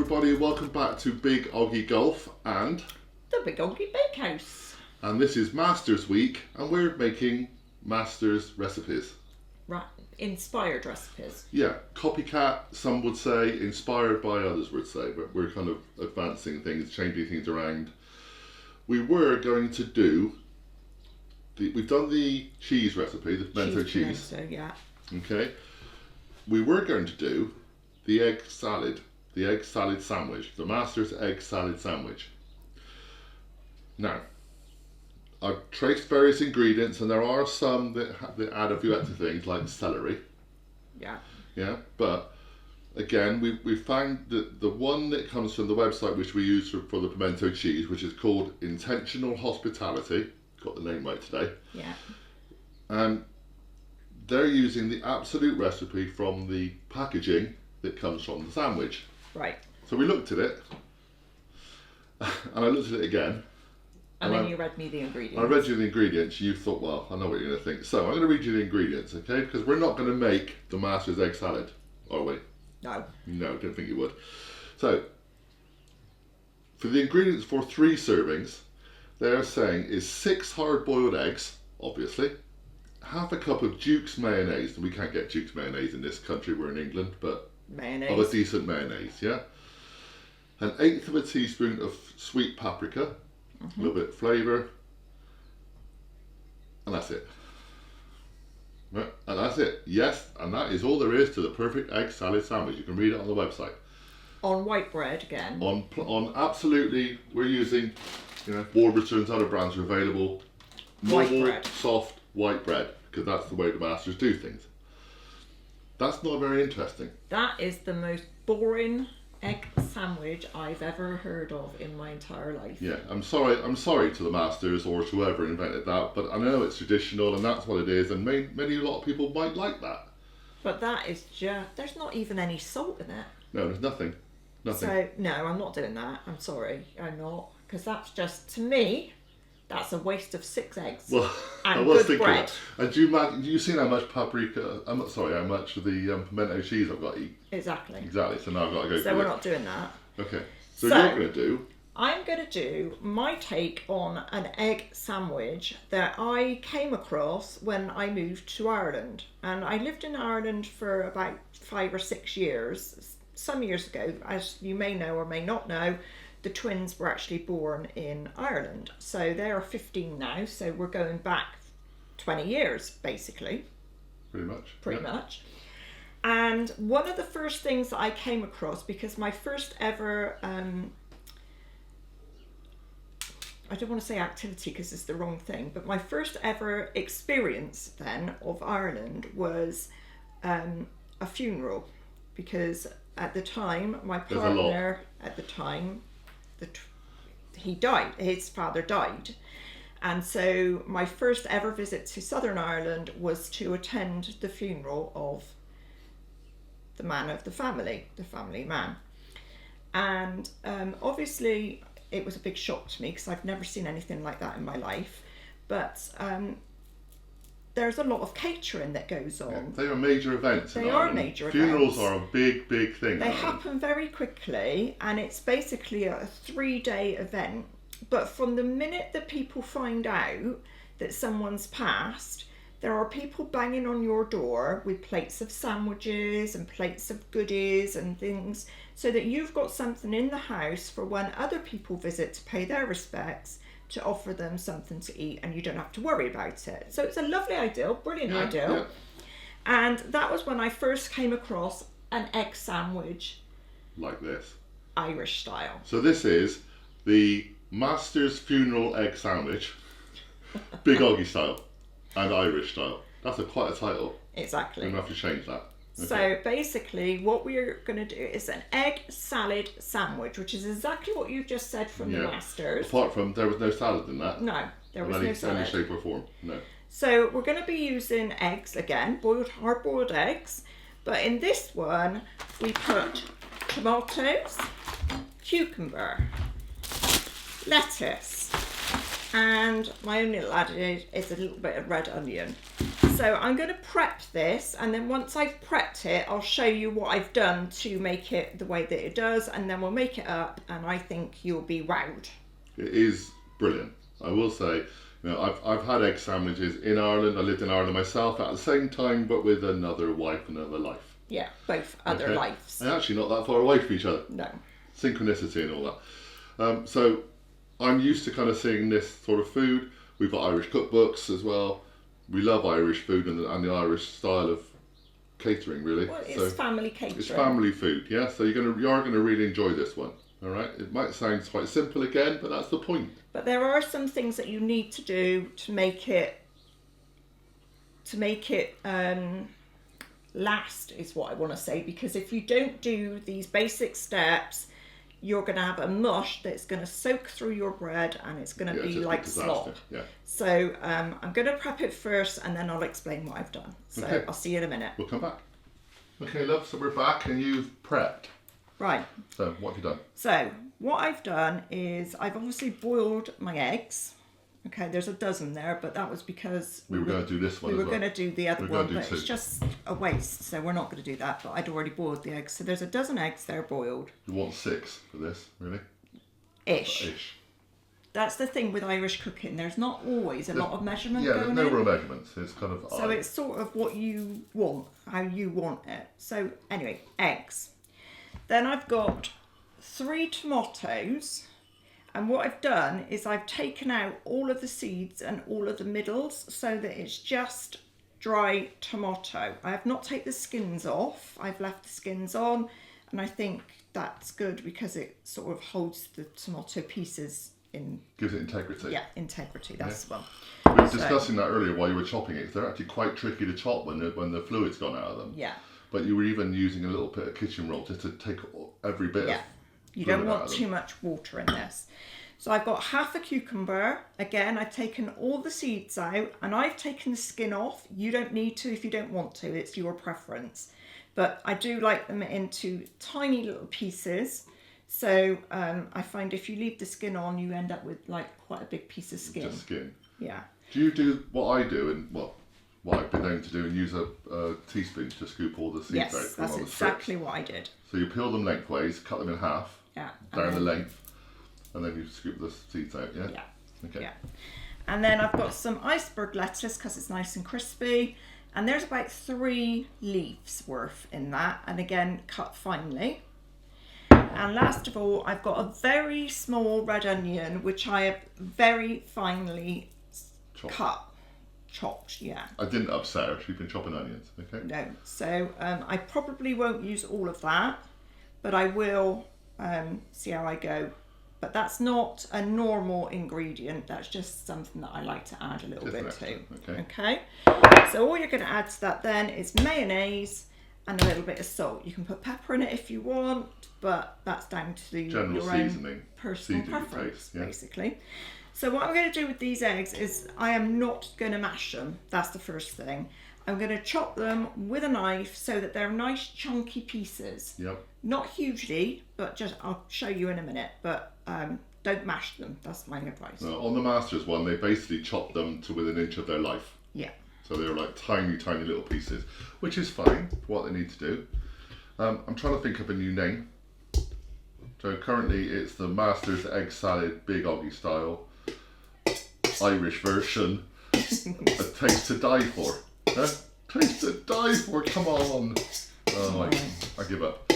everybody, welcome back to Big Oggie Golf and the Big Oggie Bakehouse. And this is Masters Week and we're making Masters recipes. Right, inspired recipes. Yeah, copycat, some would say, inspired by others would say, but we're kind of advancing things, changing things around. We were going to do, we've done the cheese recipe, the pimento cheese. Pimento, yeah. Okay. We were going to do the egg salad sandwich, the Masters egg salad sandwich. Now, I've traced various ingredients and there are some that add a few extra things like celery. Yeah. Yeah, but again, we found that the one that comes from the website which we use for the pimento cheese, which is called Intentional Hospitality, got the name right today. Yeah. And they're using the absolute recipe from the packaging that comes from the sandwich. Right. So we looked at it, and I looked at it again. And then you read me the ingredients. I read you the ingredients, you thought, well, I know what you're going to think. So I'm going to read you the ingredients, okay? Because we're not going to make the Masters egg salad, are we? No. No, didn't think you would. So, for the ingredients for 3 servings, they're saying is 6 hard-boiled eggs, obviously, half a cup of Duke's mayonnaise, and we can't get Duke's mayonnaise in this country, we're in England, but mayonnaise. of a decent mayonnaise, yeah? 1/8 of a teaspoon of sweet paprika, a little bit of flavour, and that's it. Right? And that's it. Yes, and that is all there is to the perfect egg salad sandwich. You can read it on the website. On white bread again. On absolutely, we're using, Warburton's, other brands are available. Normal, White bread. soft white bread, because that's the way the Masters do things. That's not very interesting. That is the most boring egg sandwich I've ever heard of in my entire life. Yeah, I'm sorry to the Masters or to whoever invented that, but I know it's traditional and that's what it is, and a lot of people might like that. But that is just, there's not even any salt in it. No, there's nothing. So, no, I'm not doing that. I'm sorry, I'm not. Because that's just, to me, that's a waste of 6 eggs. Well, and I was good thinking bread. that. And do you see how much paprika, how much of the pimento cheese I've got to eat? Exactly. Exactly, so now I've got to go So through we're it. not doing that. Okay, so So- you're going to do... I'm going to do my take on an egg sandwich that I came across when I moved to Ireland. And I lived in Ireland for about 5 or 6 years. Some years ago, as you may know or may not know, the twins were actually born in Ireland. So they are 15 now, so we're going back 20 years, basically. Pretty much. Pretty much. And one of the first things that I came across, because my first ever... I don't want to say activity because it's the wrong thing, but my first ever experience then of Ireland was a funeral, because at the time my partner at the time he died, his father died, and so my first ever visit to Southern Ireland was to attend the funeral of the man of the family man, and obviously it was a big shock to me because I've never seen anything like that in my life. But there's a lot of catering that goes on. Yeah, they are major events. They are major Funerals events. are a big, big thing. They happen very quickly, and it's basically a 3-day event. But from the minute that people find out that someone's passed, there are people banging on your door with plates of sandwiches and plates of goodies and things, so that you've got something in the house for when other people visit to pay their respects, to offer them something to eat, and you don't have to worry about it. So it's a lovely ideal, brilliant ideal. Yeah. And that was when I first came across an egg sandwich. Like this. Irish style. So this is the Masters funeral egg sandwich, Big Oggie style and Irish style. That's quite a title. Exactly. We're going to have to change that. Okay. So basically what we're going to do is an egg salad sandwich, which is exactly what you just said from the Masters. Apart from, there was no salad in that. No, there was no salad. Any shape or form, no. So we're going to be using eggs again, hard-boiled eggs. But in this one, we put tomatoes, cucumber, lettuce, and my only little added is a little bit of red onion. So I'm going to prep this, and then once I've prepped it, I'll show you what I've done to make it the way that it does, and then we'll make it up, and I think you'll be wowed. It is brilliant. I will say, you know, I've had egg sandwiches in Ireland. I lived in Ireland myself at the same time, but with another wife, another life. Yeah, both other lives. And actually not that far away from each other. No. Synchronicity and all that. So I'm used to kind of seeing this sort of food. We've got Irish cookbooks as well. We love Irish food and the Irish style of catering, really. Well, it's family catering. It's family food, yeah. So you are gonna really enjoy this one. All right. It might sound quite simple again, but that's the point. But there are some things that you need to do to make it last, is what I want to say. Because if you don't do these basic steps, you're going to have a mush that's going to soak through your bread, and it's going to be like slop. Yeah. So I'm going to prep it first, and then I'll explain what I've done. So Okay. I'll see you in a minute. We'll come back. Okay, love. So we're back, and you've prepped. Right. So what have you done? So what I've done is I've obviously boiled my eggs. Okay, there's a dozen there, but that was because We were going to do this one we as were well. going to do the other We're one, gonna do but two. it's just a waste, so we're not going to do that. But I'd already boiled the eggs, so there's a dozen eggs there boiled. You want 6 for this, really? Ish. Ish. That's the thing with Irish cooking. There's not always a lot of measurement Yeah, going there's no in. real measurements. It's kind of So it's sort of what you want, how you want it. So anyway, eggs. Then I've got 3 tomatoes. And what I've done is I've taken out all of the seeds and all of the middles so that it's just dry tomato. I have not taken the skins off. I've left the skins on, and I think that's good because it sort of holds the tomato pieces in. gives it integrity. Yeah, integrity. That's the one. We were discussing that earlier while you were chopping it. They're actually quite tricky to chop when the fluid's gone out of them. Yeah. But you were even using a little bit of kitchen roll just to take every bit Yeah. of You don't fluid out want of too them. much water in this. So I've got half a cucumber. Again, I've taken all the seeds out and I've taken the skin off. You don't need to if you don't want to. It's your preference. But I do like them into tiny little pieces. So I find if you leave the skin on, you end up with like quite a big piece of skin. Just skin. Yeah. Do you do what I do and what I've been known to do and use a teaspoon to scoop all the seeds out Yes, from that's all the exactly strips? what I did. So you peel them lengthways, cut them in half, Yeah. down the length, and then you scoop the seeds out, yeah? Yeah. Okay. Yeah. And then I've got some iceberg lettuce because it's nice and crispy. And there's about 3 leaves worth in that. And again, cut finely. And last of all, I've got a very small red onion, which I have very finely chopped, yeah. I didn't upset her, she's been chopping onions, okay? No, so I probably won't use all of that, but I will see how I go. But that's not a normal ingredient, that's just something that I like to add a little bit to. Okay. So all you're going to add to that then is mayonnaise and a little bit of salt. You can put pepper in it if you want, but that's down to your own personal preference, basically. So what I'm going to do with these eggs is I am not going to mash them. That's the first thing. I'm going to chop them with a knife so that they're nice chunky pieces. Yep. Not hugely, but just I'll show you in a minute. But don't mash them. That's my advice. No, on the Masters one, they basically chopped them to within an inch of their life. Yeah. So they're like tiny, tiny little pieces, which is fine for what they need to do. I'm trying to think of a new name. So currently it's the Masters Egg Salad Big Oggie's style Irish version. A taste to die for. Huh? Taste to die for, come on. Oh, I give up.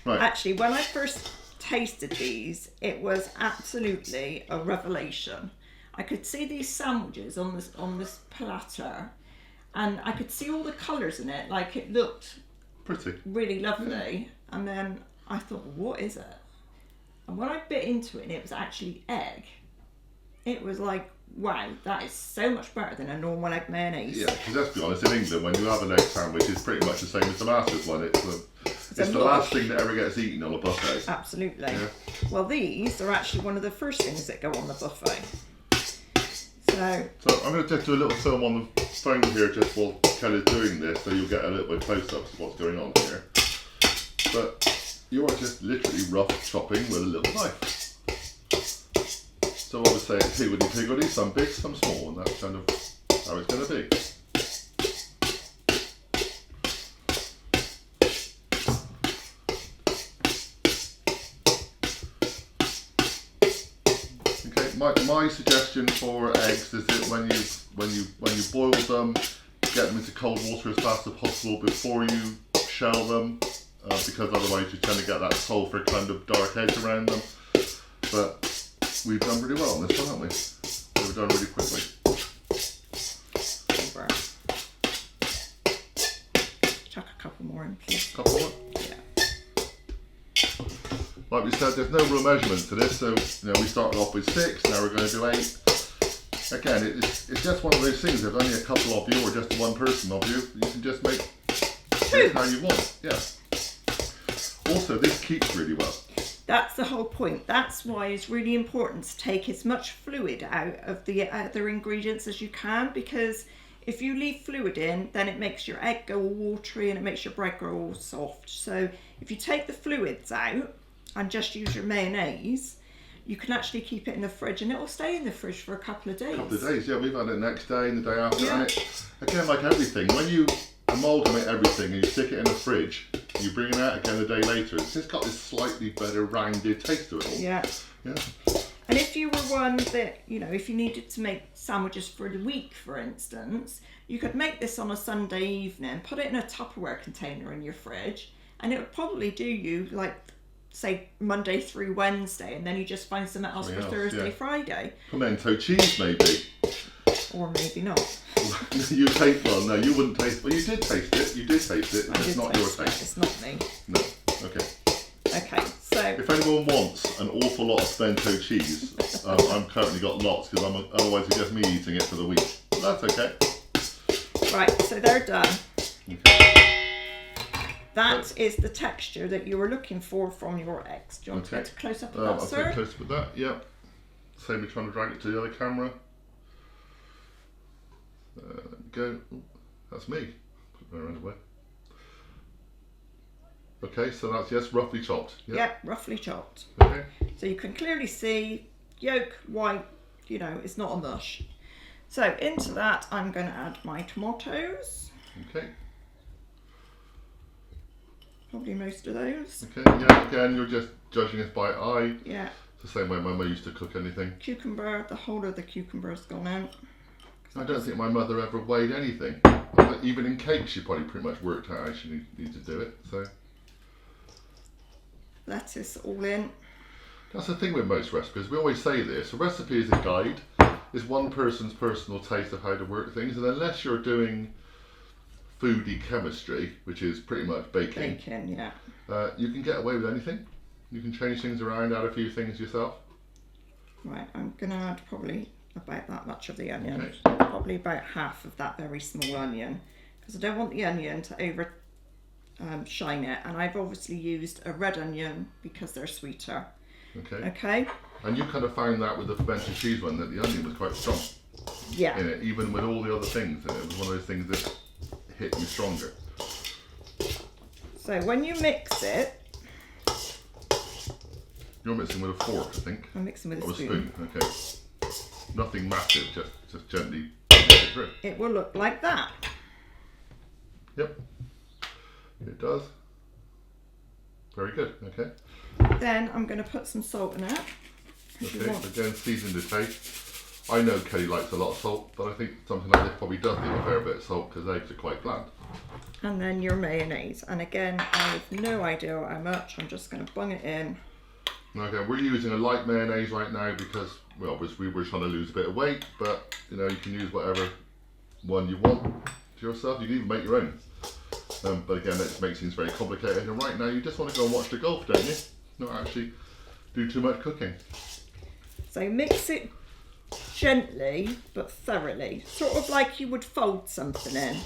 Right. Actually, when I first tasted these, it was absolutely a revelation. I could see these sandwiches on this platter, and I could see all the colours in it. Like it looked pretty, really lovely. Yeah. And then I thought, what is it? And when I bit into it, and it was actually egg. It was like, wow, that is so much better than a normal egg mayonnaise. Yeah, because let's be honest, in England, when you have an egg sandwich, it's pretty much the same as the Masters one. It's the last thing that ever gets eaten on a buffet. Absolutely. Yeah. Well, these are actually one of the first things that go on the buffet. So I'm going to just do a little film on the phone here just while Kelly's doing this, so you'll get a little bit close-ups of what's going on here. But you are just literally rough chopping with a little knife. So I would say it's higgledy-piggledy, some big, some small, and that's kind of how it's going to be. my suggestion for eggs is that when you boil them, get them into cold water as fast as possible before you shell them, because otherwise you tend to get that sulphur kind of dark edge around them. But we've done really well on this one, haven't we? So we've done really quickly. Chuck a couple more in, please. Couple more? Yeah. Like we said, there's no real measurement to this, so we started off with 6, now we're going to do 8. Again, it's just one of those things. If only a couple of you or just one person of you, you can just make it how you want. Yeah. Also, this keeps really well. That's the whole point. That's why it's really important to take as much fluid out of the other ingredients as you can, because if you leave fluid in, then it makes your egg go all watery and it makes your bread grow all soft. So if you take the fluids out and just use your mayonnaise, you can actually keep it in the fridge and it will stay in the fridge for a couple of days. Yeah. We've had it next day and the day after. Yeah. And again, like everything, when you amalgamate everything and you stick it in the fridge, you bring it out again a day later, it's just got this slightly better rounded taste to it all. Yeah. Yeah. And if you were one that, if you needed to make sandwiches for the week, for instance, you could make this on a Sunday evening, put it in a Tupperware container in your fridge, and it would probably do you like, say, Monday through Wednesday, and then you just find something else for Thursday, Friday. Pimento cheese, maybe. Or maybe not. You taste well, no, you wouldn't taste. Well, you did taste it. It's not your taste. It's not me. No. Okay. Okay. So if anyone wants an awful lot of pimento cheese, I've currently got lots because otherwise it's just me eating it for the week. But that's okay. Right. So they're done. Okay. That is the texture that you were looking for from your eggs. Do you want to get a close up of that, sir? I'll take a close up of that. Yeah. Save me trying to drag it to the other camera. There we go. Ooh, that's me. Put it around the way. Okay, so that's roughly chopped. Yep, roughly chopped. Okay. So you can clearly see yolk, white, it's not a mush. So into that I'm going to add my tomatoes. Okay. Probably most of those. Okay, yeah, again, you're just judging us by eye. Yeah. It's the same way my mum used to cook anything. Cucumber, the whole of the cucumber's gone out. I don't think my mother ever weighed anything. Even in cake, she probably pretty much worked out how she needed to do it. So lettuce all in. That's the thing with most recipes. We always say this: a recipe is a guide. It's one person's personal taste of how to work things, and unless you're doing foodie chemistry, which is pretty much baking. Baking, yeah. You can get away with anything. You can change things around, add a few things yourself. Right, I'm going to add probably about that much of the onion. Okay. Probably about half of that very small onion, because I don't want the onion to over shine it, and I've obviously used a red onion because they're sweeter. Okay. Okay. And you kind of found that with the pimento cheese one, that the onion was quite strong. Yeah. In it, even with all the other things in it. It was one of those things that hit you stronger. So when you mix it, you're mixing with a fork, I think. I'm mixing with a or spoon. Okay. Nothing massive, just gently mix it through. It will look like that. Yep. It does. Very good. Okay. Then I'm going to put some salt in it. Okay. Again, season to taste. I know Kelly likes a lot of salt, but I think something like this probably does need a fair bit of salt because eggs are quite bland. And then your mayonnaise. And again, I have no idea how much. I'm just going to bung it in. Okay, we're using a light mayonnaise right now because, well, we were trying to lose a bit of weight, but you can use whatever one you want to yourself. You can even make your own. But again, that just makes things very complicated. And right now, you just want to go and watch the golf, don't you? Not actually do too much cooking. So mix it gently but thoroughly, sort of like you would fold something in.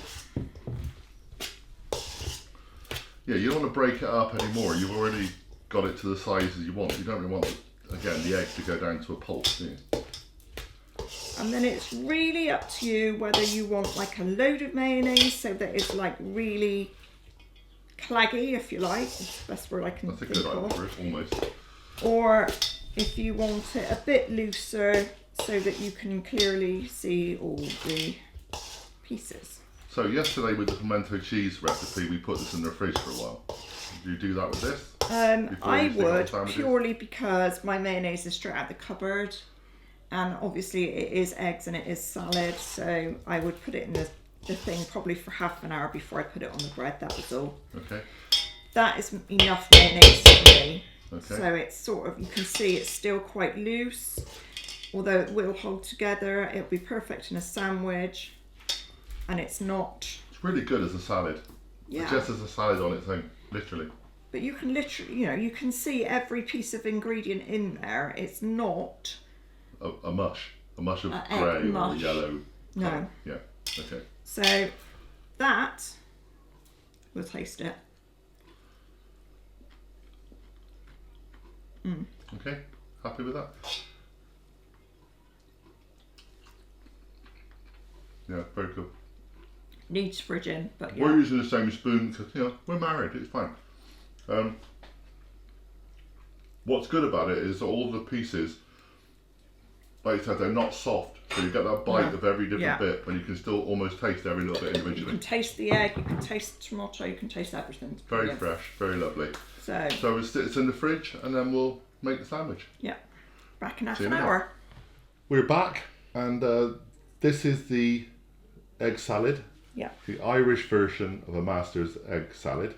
Yeah, you don't want to break it up anymore. You've already got it to the sizes you want. You don't really want, again, the egg to go down to a pulp, do you? And then it's really up to you whether you want like a load of mayonnaise so that it's like really claggy, if you like. That's the best word I can think of. That's a good word, almost. Or if you want it a bit looser so that you can clearly see all the pieces. So yesterday with the pimento cheese recipe, we put this in the fridge for a while. Did you do that with this? I would, purely because my mayonnaise is straight out the cupboard. and obviously it is eggs and it is salad, so I would put it in the thing probably for half an hour before I put it on the bread. That was all. Okay. That is enough mayonnaise for me. Okay. So it's sort of, you can see it's still quite loose, although it will hold together. It'll be perfect in a sandwich, and it's not. It's really good as a salad. Yeah. It's just as a salad on its own, literally. But you can literally, you know, you can see every piece of ingredient in there. It's not A mush of grey or mush. yellow. No. Colour. Yeah. Okay. So that, we'll taste it. Okay. Happy with that? Yeah, very cool. Needs fridging, but yeah. We're using the same spoon because, you know, we're married, it's fine. What's good about it is all the pieces, like you said, they're not soft. So you get that bite of every different bit, but you can still almost taste every little bit individually. You can taste the egg, you can taste the tomato, you can taste everything. It's very brilliant. fresh, very lovely. So it's in the fridge, and then we'll make the sandwich. Yeah, back in half See you an in a minute. hour. We're back, and this is the egg salad. Yeah. The Irish version of a master's egg salad.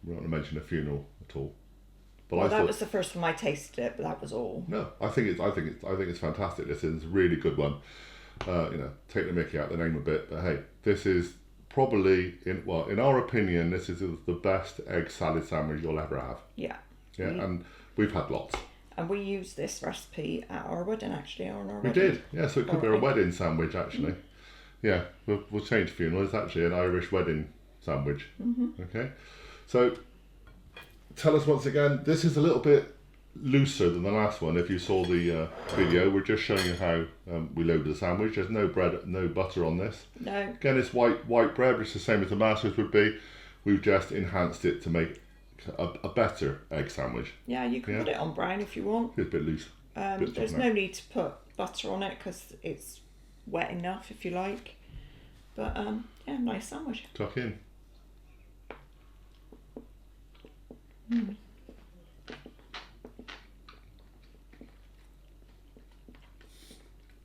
We're not going to mention a funeral at all. But Well, I that thought, was the first time I tasted it, but that was all. no, I think it's fantastic. This is a really good one. You know, take the mickey out the name a bit, but hey, this is probably in our opinion, this is the best egg salad sandwich you'll ever have. Yeah. Yeah, and we've had lots. And we used this recipe at our wedding, actually, on our We wedding. did, yeah. So it could be a wedding sandwich, actually. Yeah, we'll change funeral. It's actually an Irish wedding sandwich. Okay, so tell us once again. This is a little bit looser than the last one. If you saw the video, we're just showing you how we loaded the sandwich. There's no bread, no butter on this. No. Again, it's white bread, which is the same as the master's would be. We've just enhanced it to make a better egg sandwich. Yeah, you can put it on brown if you want. It's a bit loose. There's no need to put butter on it because it's wet enough, if you like. But yeah, nice sandwich. Tuck in.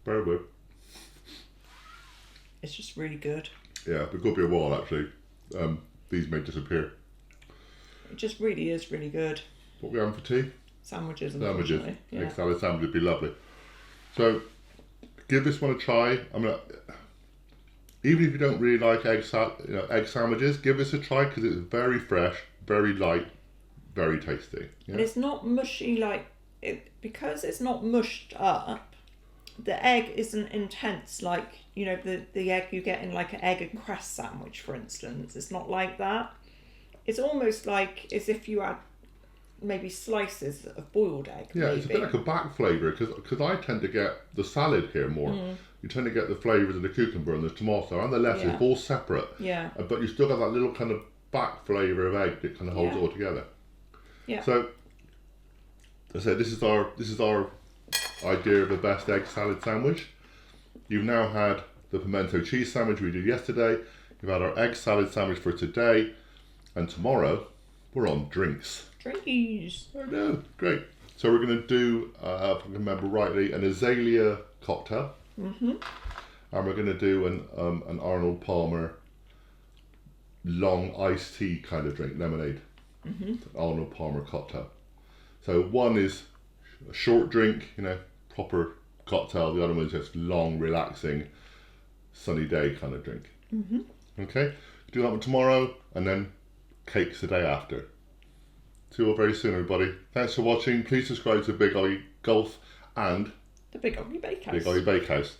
Very good. It's just really good. Yeah, it could be a while actually. These may disappear. It just really is really good. What we having for tea? Sandwiches, Sandwiches. unfortunately. Yeah. Egg salad sandwich would be lovely. So, give this one a try. I mean, even if you don't really like egg sandwiches, give this a try because it's very fresh, very light, very tasty. Yeah? And it's not mushy like it, because it's not mushed up. The egg isn't intense like, you know, the egg you get in like an egg and crust sandwich, for instance. It's not like that. It's almost like as if you had maybe slices of boiled egg. Yeah, maybe. it's a bit like a back flavour because I tend to get the salad here more. You tend to get the flavours of the cucumber and the tomato and the lettuce all separate. Yeah. But you still got that little kind of back flavour of egg that kind of holds it all together. Yeah. So, as I said, this is our idea of the best egg salad sandwich. You've now had the pimento cheese sandwich we did yesterday. You've had our egg salad sandwich for today, and tomorrow we're on drinks. Drinkies. I know, great. So we're going to do, if I can remember rightly, an azalea cocktail. And we're going to do an Arnold Palmer long iced tea kind of drink, lemonade. Arnold Palmer cocktail. So one is a short drink, you know, proper cocktail. The other one's just long, relaxing, sunny day kind of drink. Okay, do that one tomorrow, and then cakes the day after. See you all very soon, everybody. Thanks for watching. Please subscribe to Big Oggie Golf and The Big Oggie's Bakehouse. Big Oggie Bakehouse.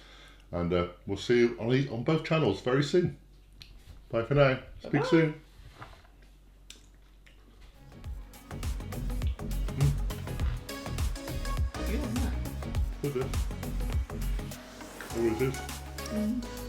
And we'll see you on both channels very soon. Bye for now. Speak Bye-bye. soon. You on that? What's this? What is this?